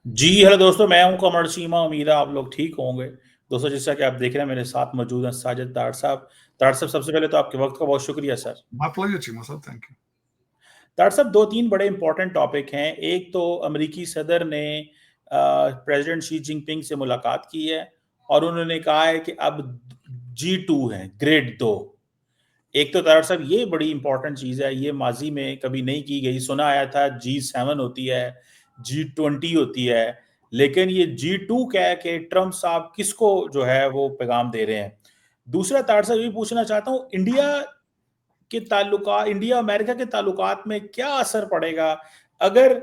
जी, hello दोस्तों, मैं हूँ कमर चीमा। उम्मीद है आप लोग ठीक होंगे। दोस्तों, जैसा कि आप देख रहे हैं मेरे साथ मौजूद हैं साजिद डार साहब। डार साहब, सबसे पहले तो आपके वक़्त का बहुत शुक्रिया sir. My pleasure, Chima sir. Thank you. डार साहब, 2-3 बड़े इम्पोर्टेंट टॉपिक हैं। एक तो अमेरिकी सदर ने प्रेज़िडेंट शी जिनपिंग से मुलाकात की है और उन्होंने कहा है कि अब G2 है, ग्रेड 2। एक तो डार साहब ये बड़ी इम्पोर्टेंट चीज़ है, ये माज़ी में कभी नहीं की गई। सुना आया था G7 होती है, G20 होती है, लेकिन ये G2 कह के ट्रम्प साहब किसको जो है वो पैगाम दे रहे हैं। दूसरा तार साहब ये पूछना चाहता हूँ, इंडिया अमेरिका के ताल्लुकात में क्या असर पड़ेगा अगर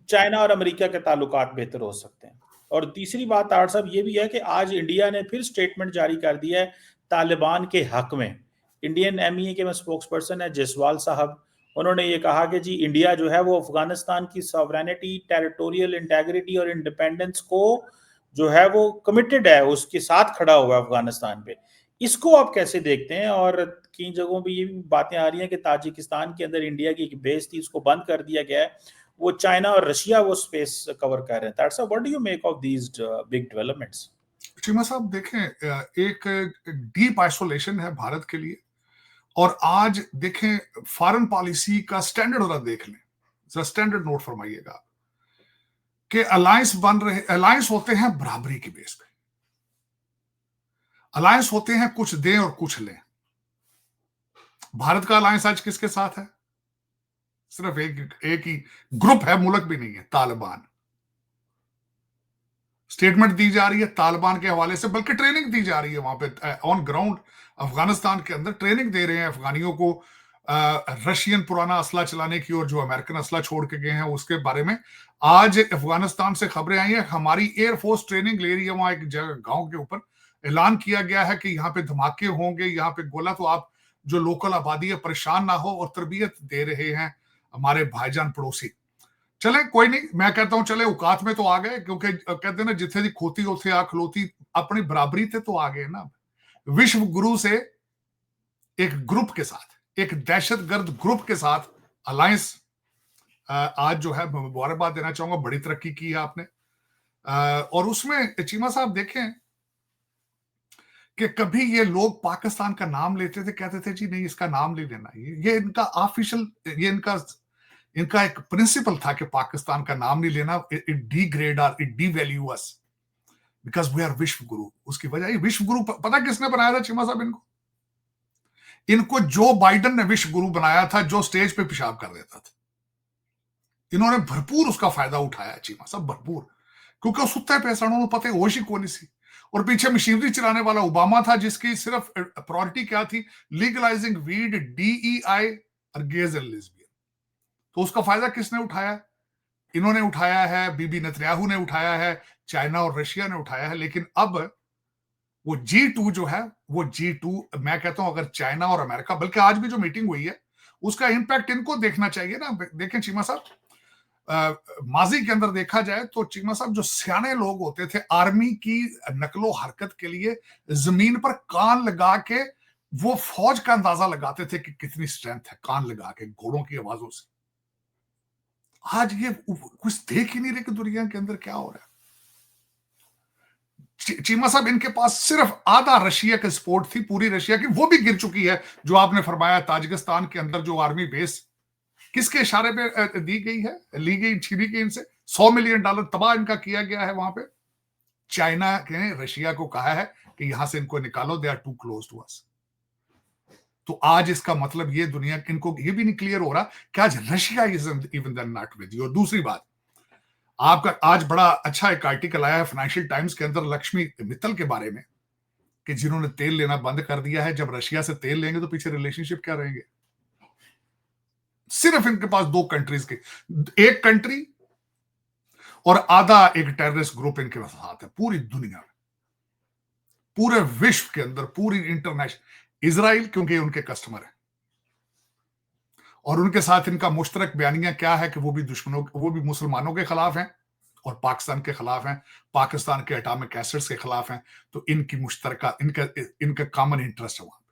चाइना और अमेरिका के ताल्लुकात बेहतर हो सकते हैं। और तीसरी बात तार साहब ये भी है कि आज इंडिया ने फिर स्टेटमेंट जारी कर दिया है तालिबान के हक में। इंडियन एमईए के में स्पोक्स पर्सन है जसवाल साहब, उन्होंने ये कहा कि जी इंडिया जो है वो अफगानिस्तान की सॉवरेनिटी, टेरिटोरियल इंटेग्रिटी और इंडिपेंडेंस को जो है वो कमिटेड है, उसके साथ खड़ा हुआ है अफगानिस्तान पे। इसको आप कैसे देखते हैं? और कई जगहों पे ये भी बातें आ रही हैं कि ताजिकिस्तान के अंदर इंडिया की एक बेस थी, उसको बंद कर दिया गया है। वो चाइना और रशिया वो स्पेस कवर कर रहे हैं। That's what do you make of these big developments? Cheema साहब देखें, एक डीप आइसोलेशन है भारत के लिए। और आज देखें फॉरेन पॉलिसी का स्टैंडर्ड जरा देख लें, जरा स्टैंडर्ड नोट फरमाइएगा कि अलायंस बन रहे, अलायंस होते हैं बराबरी की बेस पे। अलायंस होते हैं कुछ दें और कुछ लें। भारत का अलायंस आज किसके साथ है? सिर्फ एक ही ग्रुप है, मुल्क भी नहीं है, तालिबान। स्टेटमेंट दी जा रही है तालिबान के हवाले से, बल्कि ट्रेनिंग दी जा रही है वहां पे ऑन ग्राउंड। अफगानिस्तान के अंदर ट्रेनिंग दे रहे हैं अफगानियों को, रशियन पुराना असला चलाने की, और जो अमेरिकन असला छोड़ के गए हैं उसके बारे में। आज अफगानिस्तान से खबरें आई हैं, हमारी एयरफोर्स ट्रेनिंग ले रही है वहां एक जगह गांव के ऊपर। ऐलान किया गया है कि यहाँ पे धमाके होंगे, यहाँ पे गोला, तो आप जो लोकल आबादी है परेशान ना हो, और तरबियत दे रहे हैं हमारे भाईजान पड़ोसी। चले कोई नहीं, मैं कहता हूं चले औकात में तो आ गए, क्योंकि कहते हैं ना जिथे दी खोती उथे आ खलोती। अपनी बराबरी थे तो आ गए ना। विश्व गुरु से एक ग्रुप के साथ, एक दहशतगर्द ग्रुप के साथ अलायंस, आज जो है मुबारकबाद देना चाहूंगा, बड़ी तरक्की की है आपने। और उसमें चीमा साहब देखें कि कभी ये लोग पाकिस्तान का नाम लेते थे, कहते थे जी नहीं इसका नाम नहीं लेना, ये इनका ऑफिशियल, ये इनका एक प्रिंसिपल था कि पाकिस्तान का नाम नहीं लेना। इट डिग्रेड और it devalue us because we are विश्व गुरु। उसकी वजह, ये विश्व गुरु पता किसने बनाया था चीमा साहब? इनको इनको जो बाइडन ने विश्व गुरु बनाया था, जो स्टेज पे पेशाब कर देता था। इन्होंने भरपूर उसका फायदा उठाया चीमा साहब, भरपूर। क्योंकि सुत्ते पैसा उन्होंने पता है होश ही कोनी सी। और पीछे मशीनरी चलाने वाला ओबामा था, जिसकी सिर्फ प्रायोरिटी क्या थी? लीगलाइजिंग वीड, DEI और गेज एंड लेस्बियन। तो उसका फायदा किसने उठाया? इन्होंने उठाया है, बीबी नेतन्याहू ने उठाया है, चाइना और रशिया ने उठाया है। लेकिन अब वो G2 जो है, वो G2, मैं कहता हूं अगर चाइना और अमेरिका, बल्कि आज भी जो मीटिंग हुई है उसका इंपैक्ट इनको देखना चाहिए ना। देखें चीमा साहब, माजी के अंदर देखा जाए तो चीमा साहब, जो सियाने लोग होते थे आर्मी की नकलो हरकत के लिए, जमीन पर कान लगा के वो फौज का अंदाजा लगाते थे कि कितनी स्ट्रेंथ है, कान लगा के घोड़ों की आवाजों से। आज ये कुछ देख ही नहीं रहे कि दुनिया के अंदर क्या हो रहा है। चीमा साहब, इनके पास सिर्फ आधा रशिया की सपोर्ट थी, पूरी रशिया की वो भी गिर चुकी है। जो आपने फरमाया ताजिकिस्तान के अंदर जो आर्मी बेस किसके इशारे पे दी गई है, ली गई, छीनी गई इनसे। $100 मिलियन तबाह इनका किया गया है वहां पे। चाइना ने रशिया को कहा है कि यहां से इनको निकालो, they are too close to us. तो आज इसका मतलब ये दुनिया, इनको ये भी नहीं क्लियर हो रहा कि आज Russia is even then not with you. और दूसरी बात, आपका आज बड़ा अच्छा एक आर्टिकल आया है फाइनेंशियल टाइम्स के अंदर लक्ष्मी मित्तल के बारे में, कि जिन्होंने तेल लेना बंद कर दिया है। जब रशिया से तेल लेंगे तो पीछे रिलेशनशिप क्या रहेंगे? सिर्फ इनके पास दो कंट्रीज के, एक कंट्री और आधा एक टेररिस्ट ग्रुप इनके साथ है पूरी दुनिया में, पूरे विश्व के अंदर, पूरी इंटरनेशनल। इजराइल, क्योंकि उनके कस्टमर है, और उनके साथ इनका मुश्तरक बयानिया क्या है कि वो भी दुश्मनों, वो भी मुसलमानों के खिलाफ हैं और पाकिस्तान के खिलाफ हैं, पाकिस्तान के एटॉमिक एसेट्स के खिलाफ हैं। तो इनकी मुश्तरका, इनका इनका कॉमन इंटरेस्ट है वहां पे।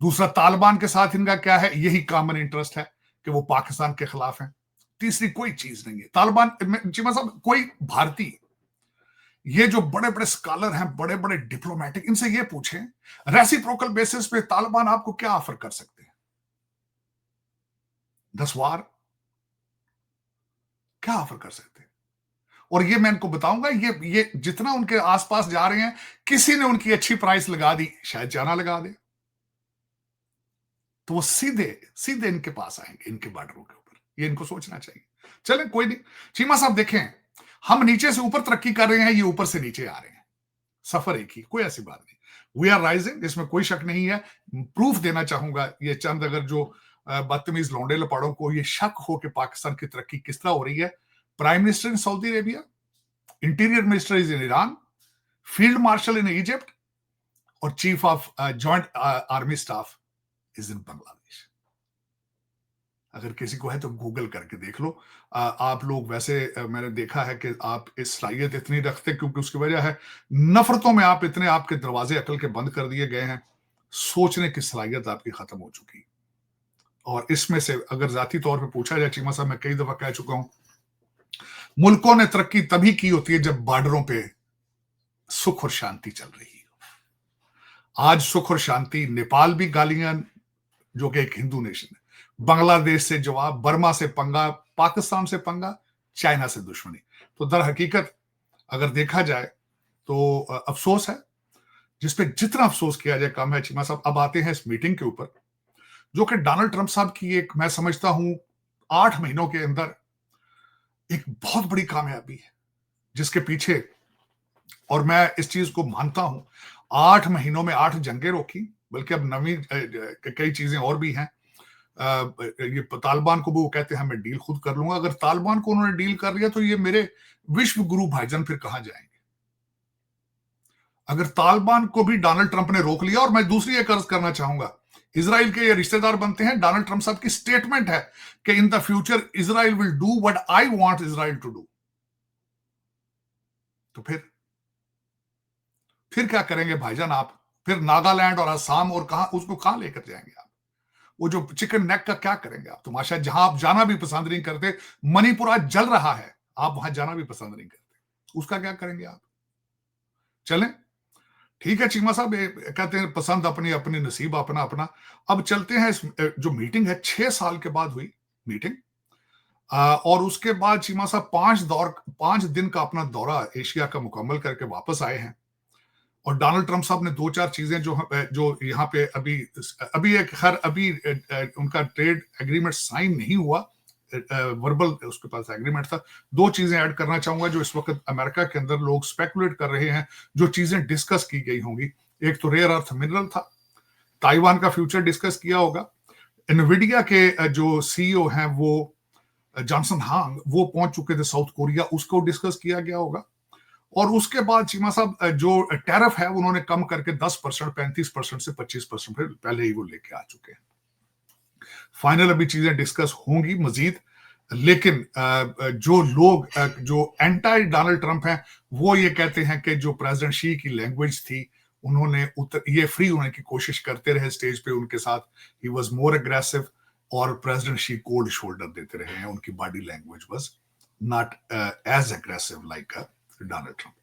दूसरा, तालिबान के साथ इनका क्या है? यही कॉमन इंटरेस्ट है कि वो पाकिस्तान के खिलाफ हैं। तीसरी कोई चीज नहीं है। तालिबान चीमा साहब, कोई भारतीय, ये जो बड़े बड़े स्कॉलर हैं, बड़े बड़े डिप्लोमेटिक, इनसे ये पूछें रेसिप्रोकल बेसिस पे तालिबान आपको क्या ऑफर कर सकते हैं? 10 वार क्या ऑफर कर सकते हैं? और ये मैं इनको बताऊंगा, ये जितना उनके आसपास जा रहे हैं, किसी ने उनकी अच्छी प्राइस लगा दी, शायद चाइना लगा दे, तो वो सीधे सीधे इनके पास आएंगे, इनके बॉर्डरों के ऊपर। ये इनको सोचना चाहिए। चलें, कोई नहीं। चीमा साहब देखें, हम नीचे से ऊपर तरक्की कर रहे हैं, ये ऊपर से नीचे आ रहे हैं। सफर एक ही, कोई ऐसी बात नहीं। वी आर राइजिंग, इसमें कोई शक नहीं है। प्रूफ देना चाहूंगा, ये चंद अगर जो बदतमीज लौंडे लपाड़ों को ये शक हो कि पाकिस्तान की तरक्की किस तरह हो रही है, prime minister in Saudi Arabia, interior minister is in Iran, field marshal in Egypt, और chief of joint army staff is in Bangladesh. अगर किसी को है तो गूगल करके देख लो। आप लोग वैसे मैंने देखा है कि आप इस सलाहियत इतनी रखते, क्योंकि उसकी वजह है नफरतों में आप इतने, आपके दरवाजे अकल के बंद कर दिए गए हैं, सोचने की सलाहियत आपकी खत्म हो चुकी। और इसमें से अगर जाती तौर पे पूछा जाए, चीमा साहब, मैं कई दफा कह चुका हूं, मुल्कों ने तरक्की तभी की होती है जब बॉर्डरों पे सुख और शांति चल रही है। आज सुख और शांति, नेपाल भी गालियां, जो कि एक हिंदू नेशन है, बांग्लादेश से जवाब, बर्मा से पंगा, पाकिस्तान से पंगा, चाइना से दुश्मनी। तो दर हकीकत अगर देखा जाए तो अफसोस है, जिसपे जितना अफसोस किया जाए कम है। चीमा साहब, अब आते हैं इस मीटिंग के ऊपर, जो कि डोनाल्ड ट्रंप साहब की एक, मैं समझता हूं 8 महीनों के अंदर एक बहुत बड़ी कामयाबी है, जिसके पीछे, और मैं इस चीज को मानता हूं, 8 महीनों में 8 जंगें रोकी, बल्कि अब नवी कई चीजें और भी हैं। ये तालिबान को भी वो कहते हैं मैं डील खुद कर लूंगा। अगर तालिबान को उन्होंने डील कर लिया तो ये मेरे विश्व गुरु भाईजान फिर कहां जाएंगे? अगर तालिबान को भी डोनाल्ड ट्रंप ने रोक लिया, और मैं दूसरी एक अर्ज करना चाहूंगा, इजराइल के ये रिश्तेदार बनते हैं, डोनाल्ड ट्रंप साहब की स्टेटमेंट है कि in the future Israel will do what I want Israel to do. तो फिर क्या करेंगे भाईजान आप? फिर नागालैंड और असम और उसको कहां लेकर जाएंगे आप? वो जो चिकन नेक का क्या करेंगे आप? तमाशा, जहां आप जाना भी पसंद नहीं करते, मणिपुर आज जल रहा है, आप वहां जाना भी पसंद नहीं करते, उसका क्या करेंगे आप? चलें, ठीक है चीमा साहब, कहते हैं पसंद अपनी अपनी, नसीब अपना अपना। अब चलते हैं इस जो मीटिंग है, 6 साल के बाद हुई मीटिंग, और उसके बाद चीमा साहब 5 दिन का अपना दौरा एशिया का मुकम्मल करके वापस आए हैं। और डोनाल्ड ट्रंप साहब ने 2-4 चीजें जो यहाँ पे अभी उनका ट्रेड एग्रीमेंट साइन नहीं हुआ, वर्बल उसके पास एग्रीमेंट था। 2 चीजें ऐड करना चाहूंगा जो इस वक्त अमेरिका के अंदर लोग स्पेकुलेट कर रहे हैं, जो चीजें डिस्कस की गई होंगी। एक तो रेयर अर्थ मिनरल था, ताइवान का फ्यूचर डिस्कस किया होगा, एनविडिया के जो सीईओ हैं वो जॉनसन हांग, वो पहुंच चुके थे साउथ कोरिया, उसको डिस्कस किया गया होगा। और उसके बाद चीमा साहब जो टैरिफ है उन्होंने कम करके 10%, 35% से 25% पहले ही वो लेके आ चुके हैं। फाइनल अभी चीजें डिस्कस होंगी मजीद, लेकिन जो लोग जो एंटी डोनाल्ड ट्रंप हैं, वो ये कहते हैं कि जो प्रेसिडेंट शी की लैंग्वेज थी, उन्होंने ये फ्री होने की कोशिश करते रहे स्टेज पे उनके साथ, ही वाज मोर एग्रेसिव, और प्रेसिडेंट शी कोल्ड शोल्डर देते रहे हैं, उनकी body language was not as aggressive like Donald Trump.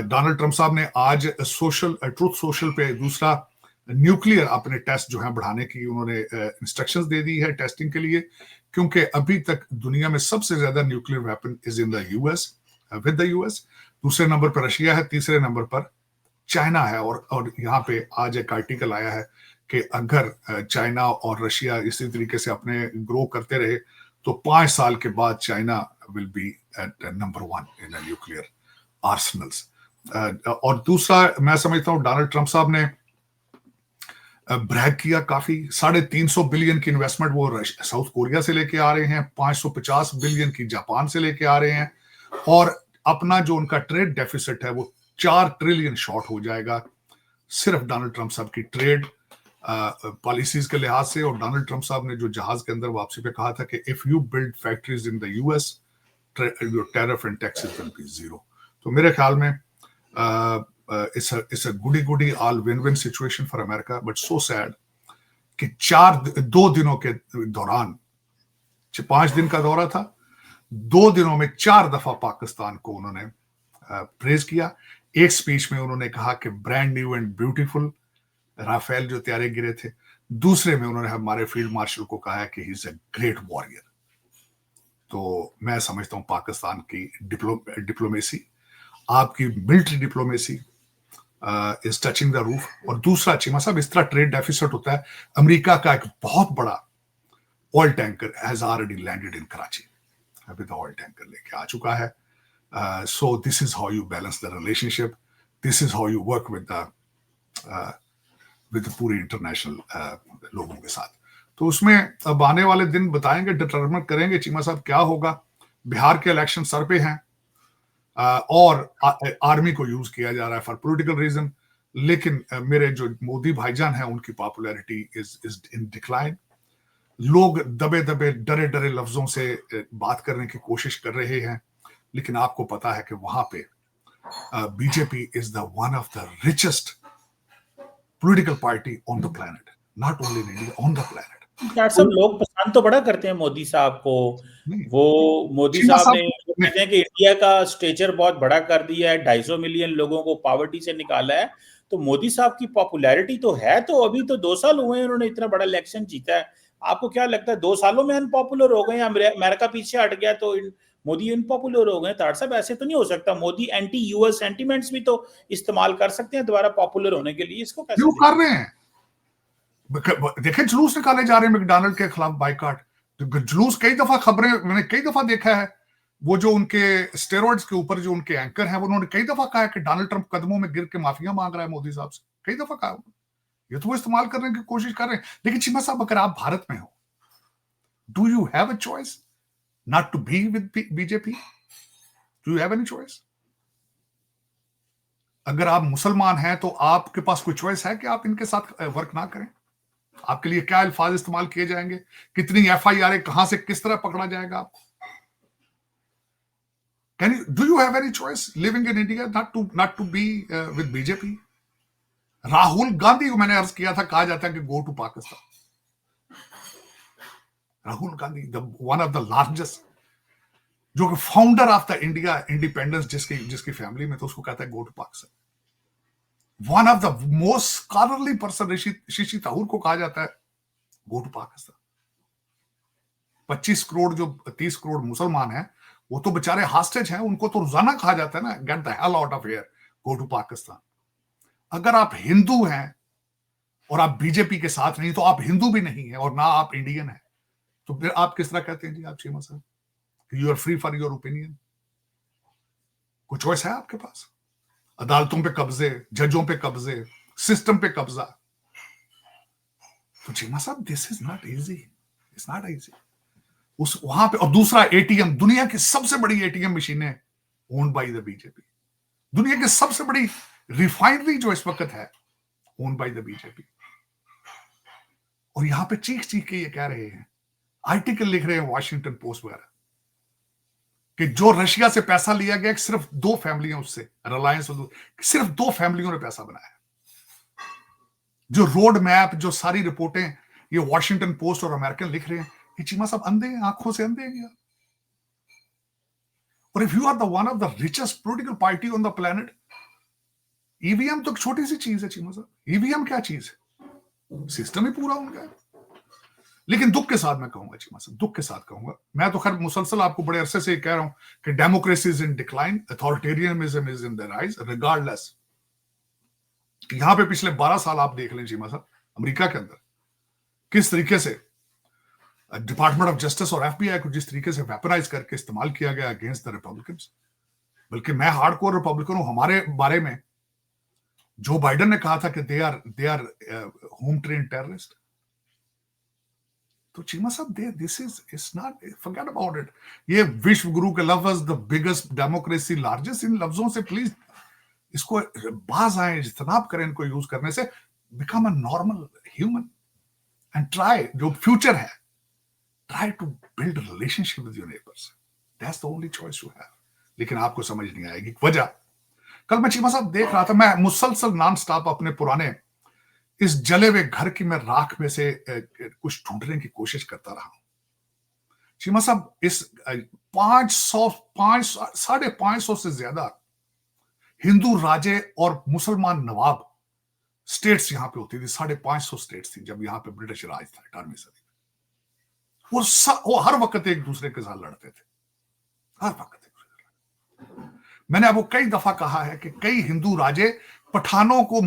Donald Trump साहब ने आज ट्रूथ सोशल पे दूसरा न्यूक्लियर अपने टेस्ट जो है बढ़ाने की उन्होंने इंस्ट्रक्शंस दे दी है टेस्टिंग के लिए, क्योंकि अभी तक दुनिया में सबसे ज्यादा nuclear weapon is in the US, with the US. दूसरे नंबर पर रशिया है, तीसरे नंबर पर चाइना है। और यहाँ पे आज एक आर्टिकल आया है कि अगर चाइना और रशिया इसी तरीके से अपने ग्रो करते रहे तो 5 साल के बाद China will be at number 1 in nuclear arsenals. और दूसरा मैं समझता हूँ डोनाल्ड ट्रंप साहब ने ब्रैग किया काफी, 350 बिलियन की इन्वेस्टमेंट वो साउथ कोरिया से लेके आ रहे हैं, 550 बिलियन की जापान से लेके आ रहे हैं, और अपना जो उनका ट्रेड डेफिसिट है वो 4 ट्रिलियन शॉर्ट हो जाएगा सिर्फ डोनाल्ड ट्रंप साहब की ट्रेड पॉलिसीज के लिहाज से। और डोनाल्ड ट्रंप साहब ने जो जहाज के अंदर वापसी पे कहा था कि if you build factories in the US, your tariff and taxes will be zero. तो मेरे ख्याल में it's a goody all win-win situation for America, but so sad कि 2 दिनों के दौरान, 5 दिन का दौरा था, 2 दिनों में 4 दफा पाकिस्तान को उन्होंने प्रेज किया। एक स्पीच में उन्होंने कहा कि brand new and beautiful Rafale जो तैयारे गिरे थे। दूसरे में उन्होंने हमारे फील्ड मार्शल को कहा है कि he is a great warrior. तो मैं समझता हूं पाकिस्तान की डिप्लोमेसी, आपकी military diplomacy is touching the roof. और दूसरा चीमा साहब, इस तरह ट्रेड डेफिसिट होता है। अमेरिका का एक बहुत बड़ा oil tanker has already landed in Karachi, अभी तो ऑयल टैंकर लेके आ चुका है। So this is how you balance the relationship, this is how you work with पूरे इंटरनेशनल लोगों के साथ। तो उसमें अब आने वाले दिन बताएंगे, डिटरमिन करेंगे चीमा साहब क्या होगा। बिहार के इलेक्शन सर पे हैं और आर्मी को यूज किया जा रहा है फॉर पॉलिटिकल रीजन, लेकिन मेरे जो मोदी भाईजान हैं उनकी पॉपुलैरिटी इज इन डिक्लाइन। लोग दबे दबे डरे डरे लफ्जों से बात करने की कोशिश कर रहे हैं, लेकिन आपको पता है कि वहां पे BJP is the one of the richest political party on the planet, not only in India, on the planet. Doctor साहब, लोग पसंद तो बड़ा करते हैं मोदी साहब को। वो मोदी साहब ने कहते हैं कि इंडिया का स्टेचर बहुत बड़ा कर दिया है, 250 मिलियन लोगों को पॉवर्टी से निकाला है। तो मोदी साहब की पॉपुलैरिटी तो है, तो अभी तो 2 साल हुए हैं उन्होंने इतना बड़ा इलेक्शन जीता है। आपको क्या लगता है 2 सालों में अनपॉपुलर हो गए, अमेरिका पीछे हट गया तो मोदी अनपॉपुलर हो गए? तार साहब ऐसे तो नहीं हो सकता। मोदी एंटी यूएस सेंटिमेंट्स भी तो इस्तेमाल कर सकते हैं दोबारा पॉपुलर होने के लिए, इसको कैसे कर रहे हैं? देखे जुलूस निकाले जा रहे हैं मैकडॉनल्ड के खिलाफ, बाइकाट। तो जुलूस कई दफा खबरें मैंने कई दफा देखा है, वो जो उनके स्टेरॉइड्स के ऊपर जो उनके एंकर हैं, उन्होंने कई दफा कहा कि डोनाल्ड ट्रंप कदमों में गिर के माफिया मांग रहा है मोदी साहब से, कई दफा कहा। ये तो वो इस्तेमाल करने की कोशिश कर रहे हैं। लेकिन चीमा साहब, अगर आप भारत में हो, do you have a choice not to be with BJP? Do you have any choice? अगर आप मुसलमान हैं तो आपके पास कोई चॉइस है कि आप इनके साथ वर्क ना करें? आपके लिए क्या अल्फाज इस्तेमाल किए जाएंगे, कितनी एफआईआर कहां से किस तरह पकड़ा जाएगा आपको? Do you have any choice living in India not to be with BJP? Rahul Gandhi को मैंने अर्ज किया था, कहा जाता है कि go to Pakistan. Rahul Gandhi one of the largest, जो कि founder of the India independence, जिसकी फैमिली में, तो उसको कहता है go to Pakistan. One of the most scholarly person Shashi Tharoor को कहा जाता है गो टू पाकिस्तान। 25 करोड़ जो 30 करोड़ मुसलमान हैं, वो तो बेचारे हॉस्टेज हैं, उनको तो रोजाना कहा जाता है ना, get the hell out of here, go to Pakistan. अगर आप हिंदू हैं और आप बीजेपी के साथ नहीं, तो आप हिंदू भी नहीं है और ना आप इंडियन है, तो फिर आप किस तरह कहते हैं जी आप चीमा साहब you are free for your opinion? कोई चॉइस है आपके पास? अदालतों पे कब्जे, जजों पे कब्जे, सिस्टम पे कब्जा। तो चीमा साहब, this is not easy, it's not easy. उस वहां पे, और दूसरा एटीएम, दुनिया की सबसे बड़ी एटीएम मशीनें ओन्ड बाय द बीजेपी। दुनिया की सबसे बड़ी रिफाइनरी जो इस वक्त है ओन्ड बाय द बीजेपी। और यहां पे चीख चीख के ये कह रहे हैं, आर्टिकल लिख रहे हैं वॉशिंगटन पोस्ट वगैरह, कि जो रशिया से पैसा लिया गया, सिर्फ 2 फैमिलियां उससे, रिलायंस, सिर्फ 2 फैमिलियों ने पैसा बनाया। जो रोड मैप, जो सारी रिपोर्टें ये वॉशिंगटन पोस्ट और अमेरिकन लिख रहे हैं, ये चीमा साहब अंधे हैं, आंखों से अंधे हैं। और if you are the one of the richest political party on the planet, EVM तो छोटी सी चीज है चीमा साहब। ईवीएम क्या चीज है? सिस्टम ही पूरा उनका है। लेकिन दुख के साथ मैं कहूंगा चीमा साहब, दुख के साथ कहूंगा, मैं तो खैर मुसलसल आपको बड़े अरसे से कह रहा हूं कि democracy is in decline, authoritarianism is in the rise, regardless. यहां पे पिछले 12 साल आप देख लें चीमा साहब, अमेरिका के अंदर किस तरीके से डिपार्टमेंट ऑफ जस्टिस और एफबीआई को जिस तरीके से वेपनाइज करके इस्तेमाल किया गया अगेंस्ट द रिपब्लिकन्स। बल्कि मैं हार्डकोर रिपब्लिकन हूं। हमारे बारे में जो बाइडेन ने कहा था कि they are home train terrorist. तो चीमा साहब, this is not, forget about it. ये विश्व गुरु के लफ्ज, द बिगेस्ट डेमोक्रेसी, लार्जेस्ट, इन लफ्जों से प्लीज इसको बाज आए, इज्तनाब करें इनको यूज करने से। Become a normal human and try, जो फ्यूचर है, try to build relationship with your neighbours. That's the only choice you have. लेकिन आपको समझ नहीं आएगी वजह। कल मैं चीमा साहब देख रहा था, मैं मुसलसल नॉन स्टॉप अपने पुराने इस जले हुए घर की मैं राख में से कुछ ढूंढने की कोशिश करता रहा हूं। चीमा साहब, इस 500 से ज्यादा हिंदू राजे और मुसलमान नवाब स्टेट्स यहां पे होती थी। 550 स्टेट्स थी जब यहां पे ब्रिटिश राज था 18वीं सदी में। वो हर वक्त एक दूसरे के साथ लड़ते थे, हर वक्त एक दूसरे के साथ। मैंने आपको कई दफा कहा है कि कई हिंदू राजे पठानों को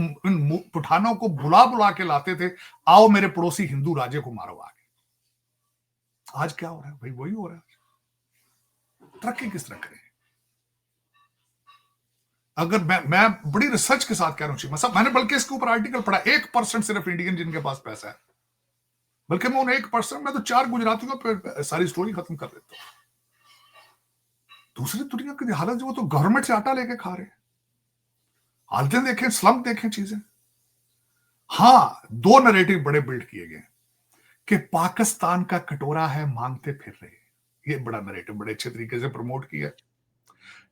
बुला बुला के लाते थे, आओ मेरे पड़ोसी हिंदू राजे को मारो आगे। आज क्या हो रहा है भाई? वही हो रहा है। तरक्की किस तरह करें? अगर मैं बड़ी रिसर्च के साथ कह रहा हूं मतलब मैंने बल्कि इसके ऊपर आर्टिकल पढ़ा, 1% सिर्फ इंडियन जिनके पास पैसा है, बल्कि मैं उन 1% में तो 4 गुजरातियों पे सारी स्टोरी खत्म कर देता हूं। दूसरी दुनिया की हालत जो, वो तो गवर्नमेंट से आटा लेके खा रहे हैं। हालतें देखें, स्लम देखें, चीजें। हाँ, 2 नैरेटिव बड़े बिल्ड किए गए कि पाकिस्तान का कटोरा है मांगते फिर रहे, ये बड़ा नैरेटिव बड़े अच्छे तरीके से प्रमोट किया।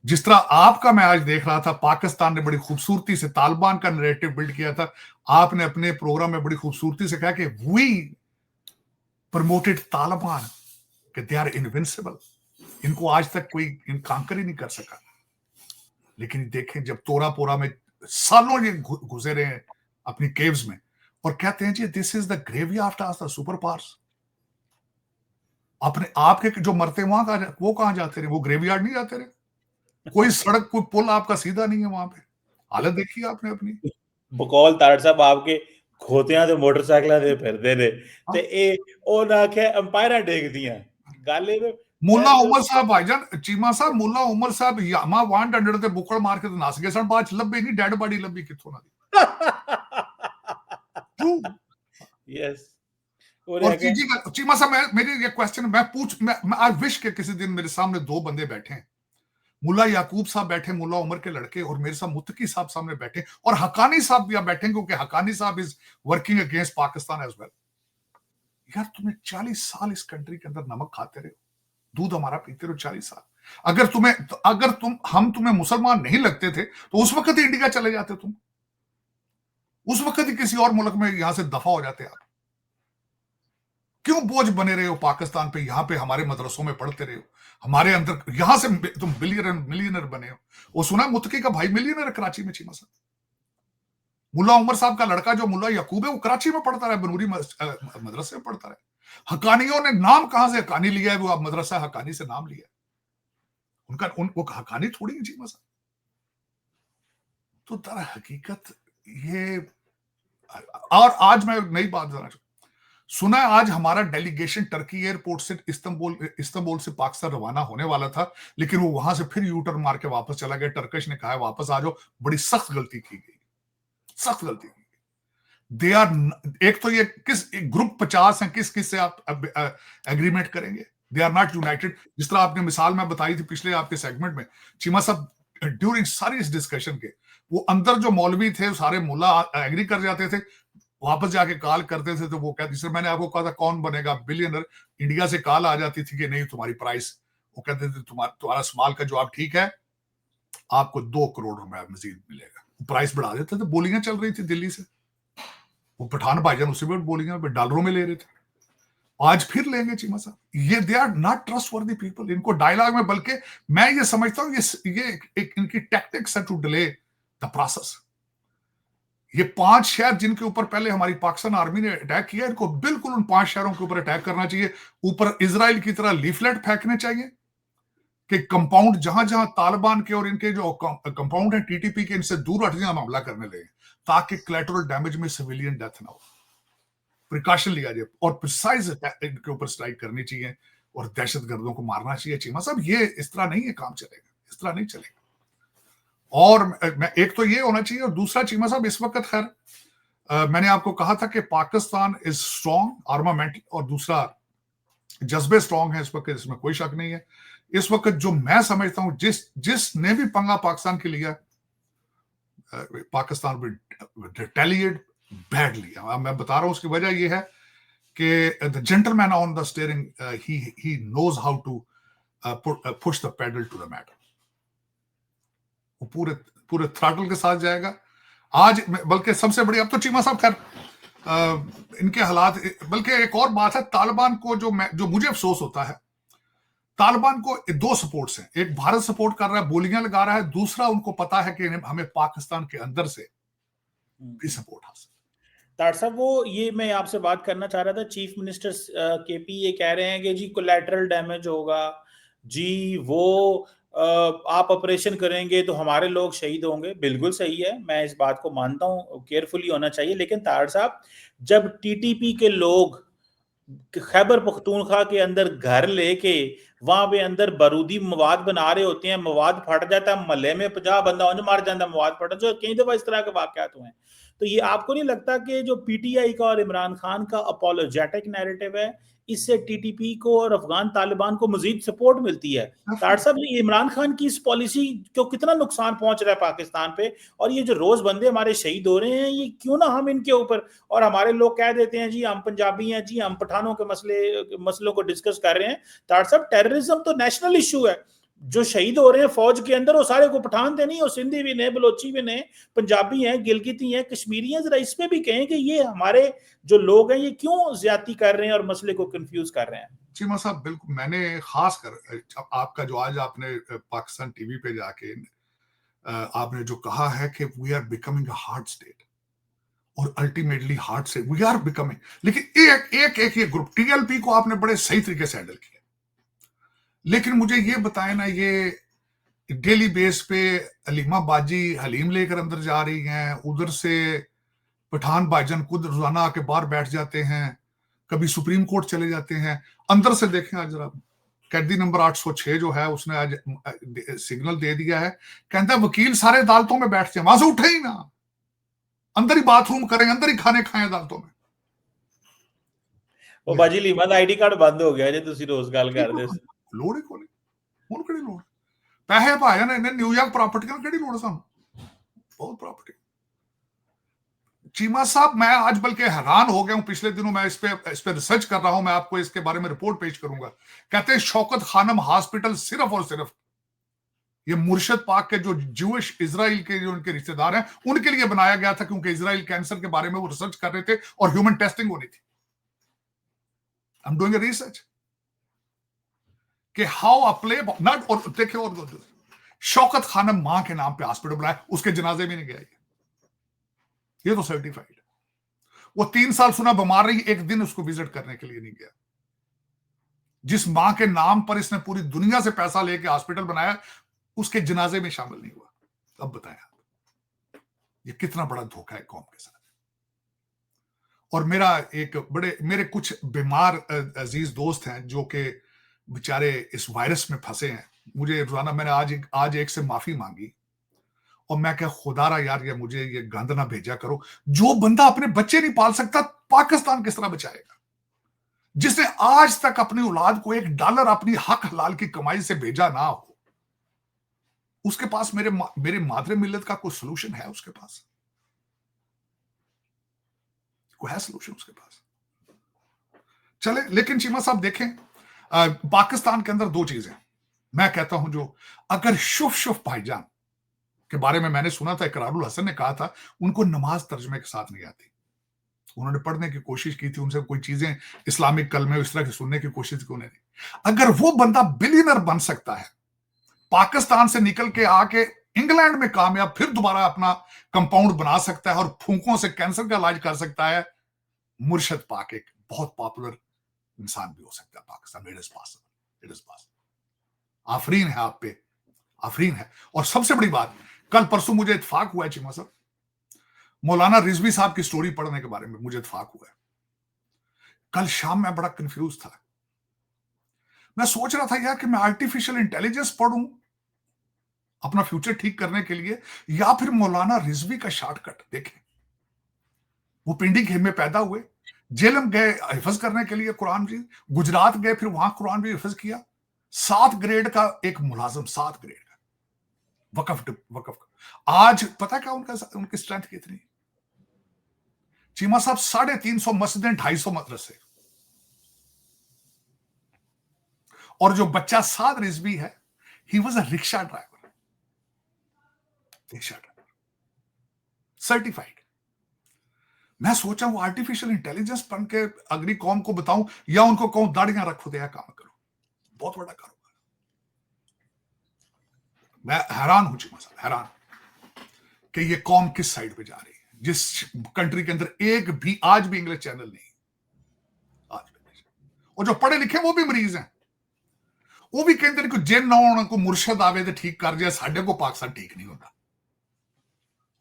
जिस तरह आपका मैं आज देख रहा था, पाकिस्तान ने बड़ी खूबसूरती से तालिबान का नैरेटिव बिल्ड किया था। आपने अपने प्रोग्राम में बड़ी खूबसूरती से कहा कि वी प्रमोटेड तालिबान, कि दे आर इनविंसिबल, इनको आज तक कोई कांकर ही नहीं कर सका। लेकिन देखें, जब तोरा पोरा में सालों ये घुसे रहे हैं अपनी केव्स में, और कहते हैं जी this is the graveyard of the super powers. अपने आपके जो मरते वहां वो कहां जाते रहे? वो ग्रेवयार्ड नहीं जाते रहे? कोई सड़क, कोई पुल आपका सीधा नहीं है वहां पे। हालत देखी आपने अपनी। बकौल ताड़ साहब आपके खोतियां ते मोटरसाइकिलां ते फिरदे ने ते ओ ना के अंपायरां डेगदियां गल ए मुल्ला उमर साहब भाईजान, चीमा साहब, मुल्ला उमर साहब यामा 100 ते बुक्कड़ मार के नस गए सन, बाद लब्बे नहीं, डेड बॉडी लब्बी किथों ना दी। यस। और चीमा साहब, मेरी ये क्वेश्चन मैं आई विश के किसी दिन मेरे सामने 2 बंदे बैठे हैं, मुल्ला याकूब साहब बैठे, मुल्ला उमर के लड़के, और मेरे साथ मुत्तकी साहब सामने बैठे, और हकानी साहब भी बैठे, क्योंकि हकानी साहब is working against Pakistan as well. यार, तुमने 40 साल इस कंट्री के अंदर नमक खाते रहे, दूध हमारा पीते रहो 40 साल। अगर हम तुम्हें मुसलमान नहीं लगते थे तो उस वक्त ही इंडिया चले जाते, तुम उस वक्त ही किसी और मुल्क में यहां से दफा हो जाते। आप क्यों बोझ बने रहे हो पाकिस्तान पे? यहां पे हमारे मदरसों में पढ़ते रहे हो, हमारे अंदर यहां से तुम मिलियनर बने हो। वो सुना मुत्तकी का भाई मिलियनर है कराची में, चीमा साहब। मुल्ला उमर साहब का लड़का जो मुल्ला याकूब है, वो कराची में पढ़ता रहा, बनूरी मदरसे में पढ़ता रहा। हकानियों ने नाम कहां से हकानी लिया है? वो आप मदरसा हकानी से नाम लिया, वो हकानी थोड़ी है चीमा साहब। तो दर हकीकत ये, और आज मैं नई बात जरा सुना है, आज हमारा डेलीगेशन टर्की एयरपोर्ट से इस्तांबुल से पाकिस्तान रवाना होने वाला था, लेकिन वो वहां से फिर यूटर्न मार के वापस चला गया। टर्किश ने कहा है वापस आ जाओ। बड़ी सख्त गलती की गई, सख्त गलती की गई। दे आर, एक तो ये एक ग्रुप 50 है, किस से आप एग्रीमेंट करेंगे? They are not united. जिस तरह आपने मिसाल में बताई थी पिछले आपके सेगमेंट में, चीमा साहब, ड्यूरिंग सारी इस डिस्कशन के, वो अंदर जो मौलवी थे सारे मुल्ला एग्री कर जाते थे, वापस जाके कॉल करते थे तो वो कहते, सर मैंने आपको कहा था कौन बनेगा बिलियनर, इंडिया से कॉल आ जाती थी कि नहीं तुम्हारी प्राइस, वो कहते थे तुम्हारा स्मॉल का जवाब ठीक है, आपको 2 करोड़ रुपए मजीद मिलेगा। प्राइस बढ़ा देते थे। बोलियां चल रही थी दिल्ली से, वो पठान भाईजान उससे भी बोलियां डॉलरों में ले रहे थे। आज फिर लेंगे चीमा साहब। ये they are not trustworthy people. इनको डायलॉग में, बल्कि मैं ये समझता हूं ये एक इनकी टैक्टिक्स है टू डिले द प्रोसेस। ये 5 शहर जिनके ऊपर पहले हमारी पाकिस्तान आर्मी ने अटैक किया, इनको बिल्कुल उन 5 शहरों के ऊपर अटैक करना चाहिए। ऊपर इजराइल की तरह लीफलेट फेंकने चाहिए कि कंपाउंड जहां जहां तालिबान के और इनके जो कंपाउंड है टीटीपी के, इनसे दूर हट जाए, हमला करने लगे, ताकि कोलैटरल डैमेज में सिविलियन डेथ ना हो। प्रिकॉशन लिया जाए और प्रिसाइज इनके ऊपर स्ट्राइक करनी चाहिए और दहशतगर्दों को मारना चाहिए। चीमा साहब, ये इस तरह नहीं है काम चलेगा, इस तरह नहीं चलेगा। और मैं, एक तो ये होना चाहिए, और दूसरा चीमा साहब, इस वक्त खैर मैंने आपको कहा था कि पाकिस्तान इज स्ट्रॉन्ग आर्मामेंट, और दूसरा जज्बे स्ट्रॉन्ग है इस वक्त, इसमें कोई शक नहीं है। इस वक्त जो मैं समझता हूं, जिसने भी पंगा पाकिस्तान के लिया, पाकिस्तान विल रिटेलिएट बैडली। मैं बता रहा हूं, उसकी वजह यह है कि the gentleman on the steering, he knows how to push the pedal to the metal. वो पूरे थ्रॉटल के साथ जाएगा आज। बल्कि सबसे बड़ी, अब तो चीमा साहब खैर इनके हालात, बल्कि एक और बात है, तालिबान को जो मुझे अफसोस होता है, तालिबान को दो सपोर्ट्स हैं, एक भारत सपोर्ट कर रहा है, बोलियां लगा रहा है, दूसरा उनको पता है कि हमें पाकिस्तान के अंदर से भी सपोर्ट हासिल। तार साहब वो ये मैं आपसे बात करना चाह रहा था, चीफ मिनिस्टर केपी ये कह रहे हैं कि जी कोलैटरल डैमेज होगा जी, वो आप ऑपरेशन करेंगे तो हमारे लोग शहीद होंगे। बिल्कुल सही है, मैं इस बात को मानता हूँ, केयरफुली होना चाहिए। लेकिन तार साहब, जब टीटीपी के लोग खैबर पख्तूनख्वा के अंदर घर लेके वहां पे अंदर बारूदी मवाद बना रहे होते हैं, मवाद फट जाता है, महल्ले में 50 बंदा उन्हें मार जाता है, मवाद फट, जो कई दफा इस तरह के वाकयात हुए हैं। तो ये आपको नहीं लगता कि जो पीटीआई का और इमरान खान का अपोलोजेटिक नैरेटिव है, इससे टीटीपी को और अफगान तालिबान को मजीद सपोर्ट मिलती है? तार साहब, ये इमरान खान की इस पॉलिसी को कितना नुकसान पहुंच रहा है पाकिस्तान पे, और ये जो रोज बंदे हमारे शहीद हो रहे हैं, ये क्यों ना हम इनके ऊपर, और हमारे लोग कह देते हैं जी हम पंजाबी हैं, जी हम पठानों के मसलों को डिस्कस कर रहे हैं। तार साहब, टेररिज्म तो नेशनल इशू है। जो शहीद हो रहे हैं फौज के अंदर, वो सारे को पठान थे नहीं, वो सिंधी भी ने, बलोची भी ने, पंजाबी हैं, गिलगिती हैं, कश्मीरी हैं। जरा इसमें भी कहें कि ये हमारे जो लोग हैं ये क्यों ज्यादती कर रहे हैं और मसले को कंफ्यूज कर रहे हैं? चीमा साहब, बिल्कुल, मैंने खास कर आपका जो आज आपने पाकिस्तान टीवी पे जाके आपने जो कहा है कि we are becoming a hard state, और ultimately hard state we are becoming, लेकिन एक एक एक ये ग्रुप टीएलपी को आपने बड़े सही तरीके से हैंडल किया। लेकिन मुझे ये बताए ना, ये डेली बेस पे हलीमा बाजी हलीम लेकर अंदर जा रही हैं, उधर से पठान भाईजान खुद रोजाना आके बाहर बैठ जाते हैं, कभी सुप्रीम कोर्ट चले जाते हैं। अंदर से देखें आज जरा, कैदी नंबर 806 जो है उसने आज सिग्नल दे दिया है, कहता है वकील सारे अदालतों में बैठ जाए, वहां से उठे ही ना, अंदर ही बाथरूम करें, अंदर ही खाने खाएं अदालतों में। वो बाजी लीमा दा आईडी कार्ड बंद हो गया जे तुसी रोज गल करदे सी। लोड़ ही कोनी, हुण किहड़ी लोड़, पैसे भाया ने न्यूयॉर्क प्रॉपर्टियां किहड़ी लोड़ सानू, बहुत प्रॉपर्टी। चीमा साहब, मैं आज बल्कि हैरान हो गया हूं, पिछले दिनों मैं इस पे रिसर्च कर रहा हूं, मैं आपको इसके बारे में रिपोर्ट पेश करूंगा। कहते हैं शौकत खानम हॉस्पिटल सिर्फ और सिर्फ ये मुर्शद पाक के जो ज्यूइश इजराइल के जो उनके रिश्तेदार हैं उनके लिए बनाया गया था, क्योंकि इजराइल कैंसर के बारे में वो रिसर्च कर रहे थे और ह्यूमन टेस्टिंग होनी थी। I am doing a research कि हाउ अ प्ले नॉट, और देखिए, और शौकत खानम मां के नाम पे हॉस्पिटल बनाया, उसके जनाजे में नहीं गया ये तो सर्टिफाइड है। वो 3 साल सुना बीमार रही, एक दिन उसको विजिट करने के लिए नहीं गया। जिस मां के नाम पर इसने पूरी दुनिया से पैसा लेके हॉस्पिटल बनाया, उसके जनाजे में शामिल नहीं हुआ। अब बताएं आप, ये कितना बड़ा धोखा है कौम के साथ। और मेरे कुछ बीमार अजीज दोस्त हैं जो कि बेचारे इस वायरस में फंसे हैं। मुझे रोजाना, मैंने आज एक से माफी मांगी, और मैं क्या, खुदारा यार, ये मुझे ये गंद ना भेजा करो। जो बंदा अपने बच्चे नहीं पाल सकता, पाकिस्तान किस तरह बचाएगा? जिसने आज तक अपनी औलाद को $1 अपनी हक हलाल की कमाई से भेजा ना हो, उसके पास मेरे मादरे मिल्लत का कोई सोल्यूशन है? उसके पास कोई है सोल्यूशन उसके पास? चले, लेकिन चीमा साहब देखें, पाकिस्तान के अंदर 2 चीजें मैं कहता हूं, जो अगर शुफ भाईजान के बारे में मैंने सुना था, इकरारुल हसन ने कहा था उनको नमाज तर्जमे के साथ नहीं आती, उन्होंने पढ़ने की कोशिश की थी, उनसे कोई चीजें इस्लामिक कलमे इस तरह की सुनने की कोशिश की उन्होंने। अगर वो बंदा बिलियनर बन सकता है, पाकिस्तान से निकल के आके इंग्लैंड में कामयाब, फिर दोबारा अपना कंपाउंड बना सकता है और फूंकों से कैंसर का इलाज कर सकता है, मुर्शद पाक एक बहुत पॉपुलर इंसान भी हो सकता है पाकिस्तान में। It is possible. आफरीन है आप पे, आफरीन है। और सबसे बड़ी बात, कल परसों मुझे इत्तेफाक हुआ है चीमा साहब, मौलाना रिजवी साहब की स्टोरी पढ़ने के बारे में मुझे इत्तेफाक हुआ है। कल शाम मैं बड़ा कंफ्यूज था, मैं सोच रहा था यार कि मैं आर्टिफिशियल इंटेलिजेंस पढ़ूं अपना फ्यूचर ठीक करने के लिए, या फिर मौलाना रिजवी का शॉर्टकट देखें। वो पिंडी खेम में पैदा हुए, जेलम गए हिफज करने के लिए कुरान जी, गुजरात गए, फिर वहां कुरान भी हिफज किया। 7 ग्रेड का एक मुलाजिम, 7 ग्रेड का वकफ का। आज पता क्या उनकी स्ट्रेंथ कितनी? चीमा साहब, 350 मस्जिदें, 250 मदरसे, और जो बच्चा साद रिजवी है, he was a rickshaw driver, certified. मैं सोचा वो आर्टिफिशियल इंटेलिजेंस बन के अगली कौम को बताऊं, या उनको कहूं दाढ़ियां रखो, दया काम करो, बहुत बड़ा कारोबार। मैं हैरान हूं चीमा साहब, हैरान कि ये कौम किस साइड पे जा रही है, जिस कंट्री के अंदर एक भी आज भी इंग्लिश चैनल नहीं, आज भी। और जो पढ़े लिखे वो भी मरीज हैं, वो भी कहते हैं कि जिन आने को मुर्शद आवे तो ठीक कर जाए, साढ़े को पाकिस्तान ठीक नहीं होता।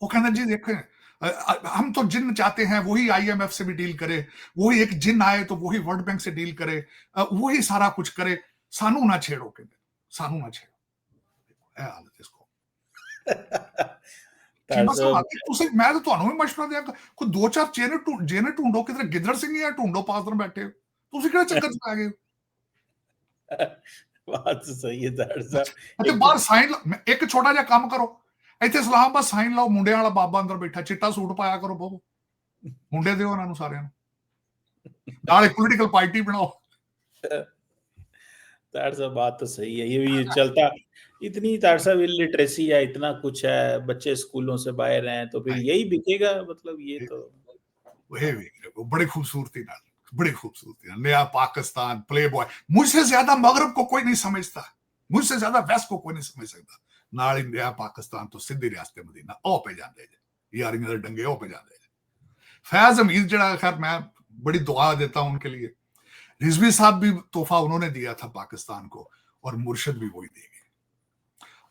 वो कहते जी देखें, हम तो जिन चाहते हैं वही IMF से भी डील करे, वही एक जिन आए तो वही वर्ल्ड बैंक से डील करे, वही सारा कुछ करे, सानू ना छेड़ो, कहते सानू ना छेड़ो। है हालत इसको। चीमा साहब तुसे मैं तो ਤੁਹਾਨੂੰ ਵੀ ਮਸ਼ਵਰਾ ਦਿਆਂ ਕੋਈ ਦੋ ਚਾਰ ਚੇਨੇ ਢੂੰਡੋ, ਕਿਧਰ ਗਿੱਦੜ ਸਿੰਘ ਜਾਂ ਢੂੰਡੋ ਪਾਸ ਦਰ ਬੈਠੇ ਹੋ, ਤੁਸੀਂ ਕਿਹੜੇ ਚੱਕਰ ਚ ਆ ਗਏ ਹੋ। बात तो सही है तार साहब। ਅਤੇ ਬਾਹਰ ਸਾਈਨ ਇੱਕ ਛੋਟਾ ਜਿਹਾ ਕੰਮ ਕਰੋ, ਇੱਥੇ ਇਸਲਾਮਾਬਾਦ ਸਾਈਨ ਲਾਓ, ਮੁੰਡਿਆਂ ਵਾਲਾ ਬਾਬਾ ਅੰਦਰ ਬੈਠਾ, ਚਿੱਟਾ ਸੂਟ ਪਾਇਆ ਕਰੋ, ਬਹੁਤ ਮੁੰਡੇ ਦਿਓ ਉਹਨਾਂ ਨੂੰ ਸਾਰਿਆਂ ਨੂੰ, ਨਾਲ ਇੱਕ ਪੋਲੀਟੀਕਲ ਪਾर्टी बनाओ। तार साहब बात तो सही है, ये भी चलता, इतनी तार साहब इलिटरेसी है, इतना कुछ है, बच्चे स्कूलों से बाहर हैं, तो फिर यही बिकेगा, मतलब ये तो बड़ी खूबसूरती ना, बड़ी खूबसूरती, नया पाकिस्तान, प्ले बॉय। मुझसे ज्यादा मगरब को कोई नहीं समझता, मुझसे ज्यादा वेस्ट को कोई नहीं समझ सकता। नाल नया पाकिस्तान तो सीधी रियासत मदीना ओ पे जाते यार, डंगे ओ पे जाते। फैज हमीद जरा, खैर मैं बड़ी दुआ देता हूं उनके लिए, रिजवी साहब भी तोहफा उन्होंने दिया था पाकिस्तान को, और मुर्शद भी वही देंगे।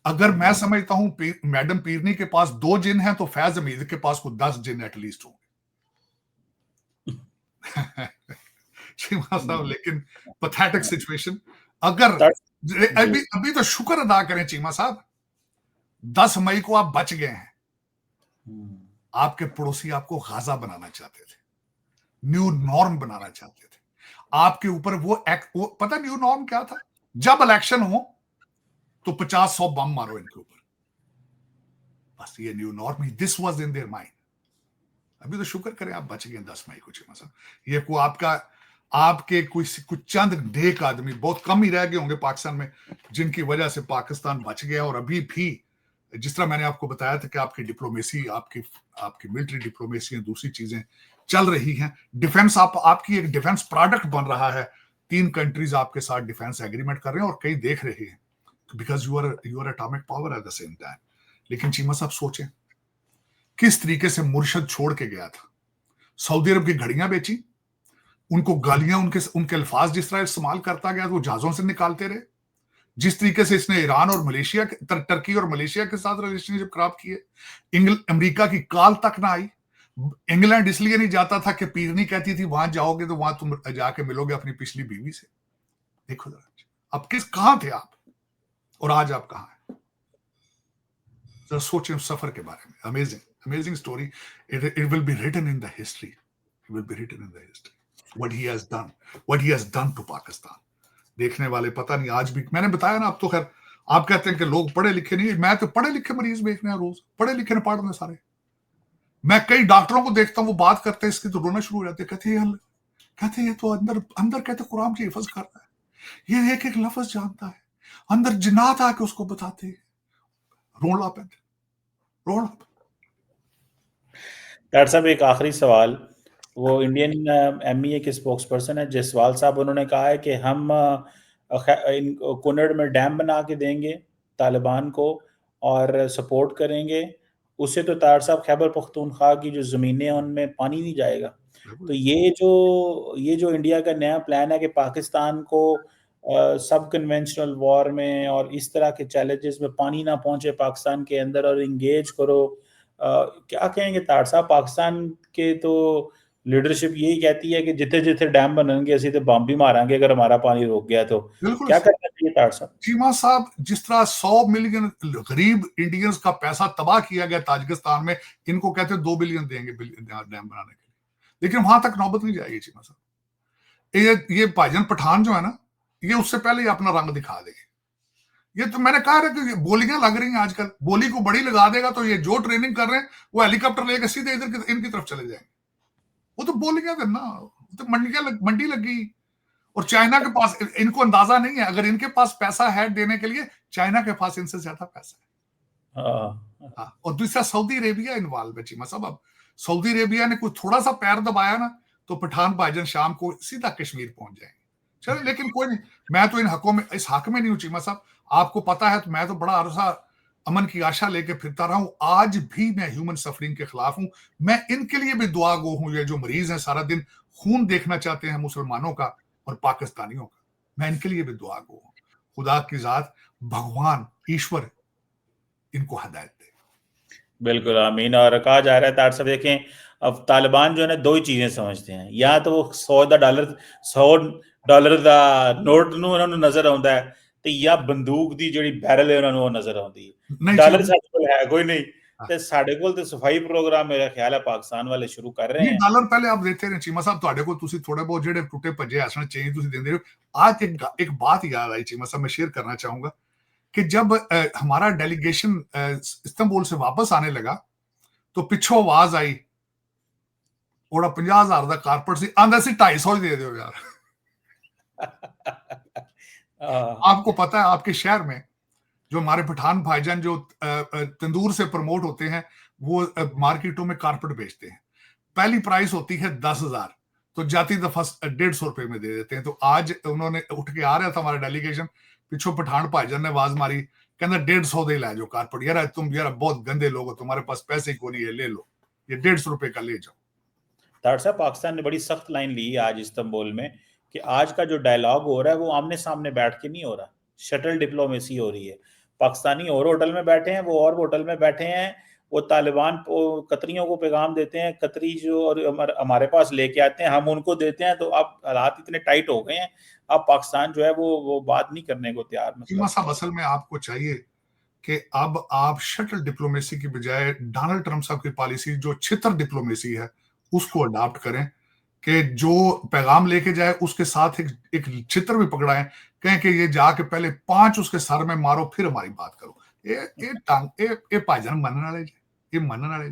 अगर मैं समझता हूं मैडम पीरनी के पास 2 जिन हैं, तो फैज हमीद के पास को 10 जिन एटलीस्ट होंगे। चीमा साहब, लेकिन पैथेटिक सिचुएशन। अगर अभी तो शुक्र अदा करें चीमा साहब, 10 मई को आप बच गए हैं। आपके पड़ोसी आपको गाजा बनाना चाहते थे, न्यू नॉर्म बनाना चाहते थे आपके ऊपर। वो पता न्यू नॉर्म क्या था? जब इलेक्शन हो तो 50-100 बम मारो इनके ऊपर, बस ये new norm, this was in their mind. अभी तो शुक्र करें आप बच गए 10 मई को चीमा साहब। ये को आपके कुछ चंद नेक आदमी, बहुत कम ही रह गए होंगे पाकिस्तान में, जिनकी वजह से पाकिस्तान बच गया। और अभी भी जिस तरह मैंने आपको बताया था कि आपकी डिप्लोमेसी, आपकी मिलिट्री डिप्लोमेसी, दूसरी चीजें चल रही हैं, डिफेंस आपकी एक डिफेंस प्रोडक्ट बन रहा है। 3 कंट्रीज आपके साथ डिफेंस एग्रीमेंट कर रहे हैं और कई देख रहे हैं, because you are atomic power at the same time. लेकिन चीमा साहब सोचें किस तरीके से मुर्शद छोड़ के गया था। सऊदी अरब की घड़ियां बेची, उनको गालियां, उनके अल्फाज जिस तरह इस्तेमाल करता गया, वो जहाजों से निकालते रहे। जिस तरीके से इसने ईरान और मलेशिया, टर्की और मलेशिया के साथ रिलेशनशिप खराब किए, अमेरिका की कॉल तक ना आई। इंग्लैंड इसलिए नहीं जाता था कि पीरनी कहती थी वहां जाओगे तो वहां तुम जाके मिलोगे अपनी पिछली बीवी से। देखो जरा, अब कहां थे आप और आज आप कहां हैं? जरा सोचें उस सफर के बारे में। Amazing story. It will be written in the history, it will be written in the history, what he has done to Pakistan. देखने वाले पता नहीं आज भी, मैंने बताया ना, अब तो खैर आप कहते हैं कि लोग पढ़े लिखे नहीं, मैं तो पढ़े लिखे मरीज देखने हैं रोज, पढ़े लिखे ने पढ़ रहे सारे। मैं कई डॉक्टरों को देखता हूँ, वो बात करते हैं इसकी तो रोना शुरू हो जाते, कहते ये तो अंदर कहते कुरान की हिफाजत करता है, ये एक एक लफ्ज जानता है, अंदर जिन्नात आके उसको बताते हैं। रोना पैदा, रोना। डॉक्टर साहब एक आखिरी सवाल, वो इंडियन MEA के स्पोक्स पर्सन है जयसवाल साहब, उन्होंने कहा है कि हम कुनड़ में डैम बना के देंगे तालिबान को और सपोर्ट करेंगे, उससे तो तार साहब खैबर पख्तूनख्वा की जो ज़मीनें हैं उनमें पानी नहीं जाएगा। तो ये जो इंडिया का नया प्लान है कि पाकिस्तान को सब कन्वेंशनल वॉर में और इस तरह के चैलेंजेस में पानी ना पहुंचे पाकिस्तान के अंदर और इंगेज करो, क्या कहेंगे तार साहब? पाकिस्तान के तो लीडरशिप यही कहती है कि जिथे जिथे डैम बनेंगे असी तो बम भी मारेंगे अगर हमारा पानी रोक गया तो। क्या करना चाहिए तार साहब? चीमा साहब, जिस तरह 100 मिलियन गरीब इंडियंस का पैसा तबाह किया गया ताजिकिस्तान में, इनको कहते हैं 2 बिलियन देंगे डैम बनाने के लिए, लेकिन वहां तक नौबत नहीं जाएगी चीमा साहब। ये भाईजान पठान जो है ना, ये उससे पहले ही अपना रंग दिखा देंगे। ये तो मैंने कहा है कि बोलियां लग रही हैं आजकल, बोली को बड़ी लगा देगा तो ये जो ट्रेनिंग कर रहे हैं वो हेलीकॉप्टर लेकर सीधे इधर इनकी तरफ चले जाएंगे। वो तो बोलियां करना, तो मंडी लगी। और चाइना के पास, इनको अंदाजा नहीं है, अगर इनके पास पैसा है देने के लिए, चाइना के पास इनसे ज्यादा पैसा है। और दूसरा सऊदी अरेबिया इन्वॉल्व है चीमा साहब। अब सऊदी अरेबिया ने कोई थोड़ा सा पैर दबाया ना तो पठान भाईजान शाम को सीधा कश्मीर पहुंच जाएंगे। चलो, लेकिन कोई नहीं, मैं तो इस हक में नहीं हूं चीमा साहब। आपको पता है, तो मैं तो बड़ा अरसा अमन की आशा लेके फिरता रहा हूं। आज भी मैं ह्यूमन सफरिंग के खिलाफ हूं। मैं इनके लिए भी दुआ गो हूं, ये जो मरीज हैं सारा दिन खून देखना चाहते हैं मुसलमानों का और पाकिस्तानियों का, मैं इनके लिए भी दुआ गो हूं। खुदा की जात, भगवान ईश्वर इनको हिदायत दे। बिल्कुल आमीन। और कहा जा रहा है तार साहब देखें, अब तालिबान जो है ना दो ही चीजें समझते हैं, या तो वो $100 ਦਾ ਨੋਟ ਨੂੰ ਉਹਨਾਂ ਨੂੰ ਨਜ਼ਰ ਆਉਂਦਾ ਹੈ, ਤੇ ਜਾਂ ਬੰਦੂਕ ਦੀ ਜਿਹੜੀ ਬੈਰਲ ਹੈ ਉਹਨਾਂ ਨੂੰ ਉਹ ਨਜ਼ਰ ਆਉਂਦੀ ਹੈ। नहीं ਡਾਲਰ चीमा, ਸਾਡੇ ਕੋਲ ਹੈ ਕੋਈ ਨਹੀਂ, ਤੇ ਸਾਡੇ ਕੋਲ ਤੇ ਸਫਾਈ ਪ੍ਰੋਗਰਾਮ मेरा ख्याल है पाकिस्तान वाले शुरू कर रहे नहीं हैं। डॉलर पहले आप देते रहे चीमा साहब, ਤੁਹਾਡੇ ਕੋਲ ਤੁਸੀਂ ਥੋੜੇ ਬਹੁਤ ਜਿਹੜੇ ਟੁੱਟੇ ਭੱਜੇ ਹਸਣ ਚੇਂਜ ਤੁਸੀਂ ਦਿੰਦੇ ਹੋ। आज एक बात याद आई चीमा साहब, मैं शेयर करना चाहूंगा कि जब हमारा डेलीगेशन इस्तांबुल से वापस आने लगा तो पिछों आवाज आई, ओड़ा 50,000 का कारपेट से आंदा सी 250 दे दो यार। आपको पता है आपके शहर में जो हमारे पठान भाईजान जो तंदूर से प्रमोट होते हैं, वो मार्केटों में कारपेट बेचते हैं। पहली प्राइस होती है 10,000, तो जाती दफा 150 रुपए में दे देते हैं। तो आज उन्होंने उठ के आ रहा था हमारा डेलीगेशन, पिछो पठान भाईजान ने आवाज मारी, कहना 150 दे ला जो कारपेट। यार तुम यार बहुत गंदे लोग हो, तुम्हारे पास पैसे को नहीं है, ले लो ये 150 रुपए का ले जाओ। तार साहब पाकिस्तान ने बड़ी सख्त लाइन ली है आज इस्तांबुल में कि आज का जो डायलॉग हो रहा है वो आमने सामने बैठ के नहीं हो रहा, शटल डिप्लोमेसी हो रही है। पाकिस्तानी और होटल में बैठे हैं, वो और होटल में बैठे हैं, वो तालिबान कतरियों को पैगाम देते हैं, कतरी जो और हमारे पास लेके आते हैं, हम उनको देते हैं। तो अब हालात इतने टाइट हो गए हैं, अब पाकिस्तान जो है वो बात नहीं करने को तैयार। चीमा साहब असल में आपको चाहिए कि अब आप शटल डिप्लोमेसी की बजाय डोनाल्ड ट्रंप साहब की पॉलिसी जो छितर डिप्लोमेसी है उसको अडॉप्ट करें, कि जो पैगाम लेके जाए उसके साथ एक चित्र भी पकड़ाएं, कहें कि ये जाके पहले 5 उसके सर में मारो फिर हमारी बात करो। ये भाईजान मनने वाले ये मनने वाले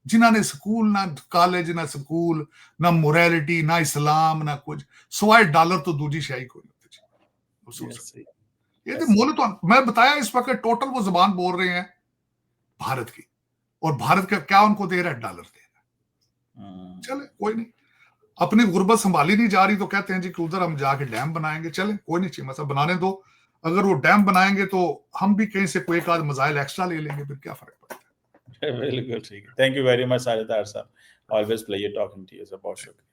जिन्होंने स्कूल ना कॉलेज ना स्कूल ना मोरालिटी ना इस्लाम ना कुछ, सिवाय डॉलर तो दूजी शाही कोई नहीं। ये तो मोल तो मैं बताया इस वक्त टोटल वो जबान बोल रहे हैं भारत की, और भारत का क्या उनको दे रहा है, डॉलर दे रहा है। चले कोई नहीं, अपनी गुर्बत संभाली नहीं जा रही तो कहते हैं जी कि उधर हम जाके डैम बनाएंगे। चले कोई नहीं, चीमा साहब बनाने दो। अगर वो डैम बनाएंगे तो हम भी कहीं से कोई एक आध मजाइल एक्स्ट्रा ले लेंगे, फिर क्या फर्क पड़ता है। बिल्कुल ठीक है। Thank you very much Sajid Tar साहब, always pleasure talking to you sir, बहुत शुक्रिया।